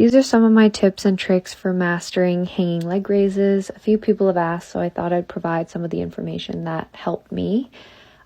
These are some of my tips and tricks for mastering hanging leg raises. A few people have asked, so I thought I'd provide some of the information that helped me.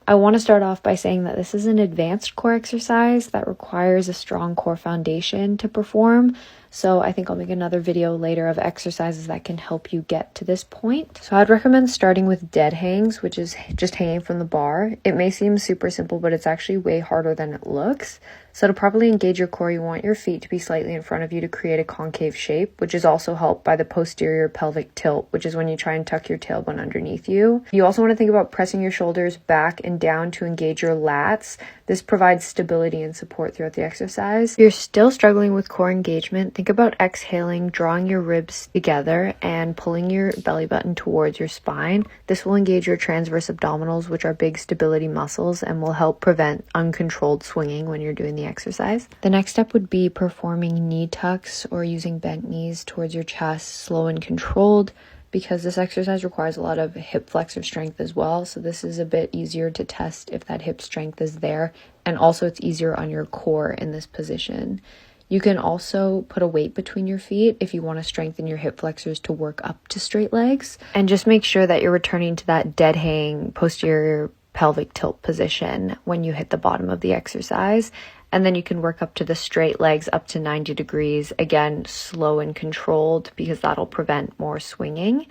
I want to start off by saying that this is an advanced core exercise that requires a strong core foundation to perform. So I think I'll make another video later of exercises that can help you get to this point. So I'd recommend starting with dead hangs, which is just hanging from the bar. It may seem super simple, but it's actually way harder than it looks. So to properly engage your core, you want your feet to be slightly in front of you to create a concave shape, which is also helped by the posterior pelvic tilt, which is when you try and tuck your tailbone underneath you. You also want to think about pressing your shoulders back and down to engage your lats. This provides stability and support throughout the exercise. If you're still struggling with core engagement, think about exhaling, drawing your ribs together, and pulling your belly button towards your spine. This will engage your transverse abdominals, which are big stability muscles, and will help prevent uncontrolled swinging when you're doing the exercise. The next step would be performing knee tucks or using bent knees towards your chest, slow and controlled, because this exercise requires a lot of hip flexor strength as well. So this is a bit easier to test if that hip strength is there. And also it's easier on your core in this position. You can also put a weight between your feet if you want to strengthen your hip flexors to work up to straight legs. And just make sure that you're returning to that dead hang posterior pelvic tilt position when you hit the bottom of the exercise. And then you can work up to the straight legs up to 90 degrees. Again, slow and controlled, because that'll prevent more swinging.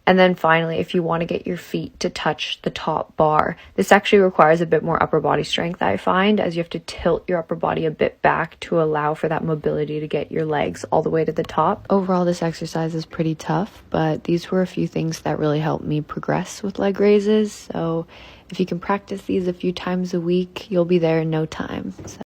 And then finally, if you want to get your feet to touch the top bar, this actually requires a bit more upper body strength, I find, as you have to tilt your upper body a bit back to allow for that mobility to get your legs all the way to the top. Overall, this exercise is pretty tough, but these were a few things that really helped me progress with leg raises. So if you can practice these a few times a week, you'll be there in no time. So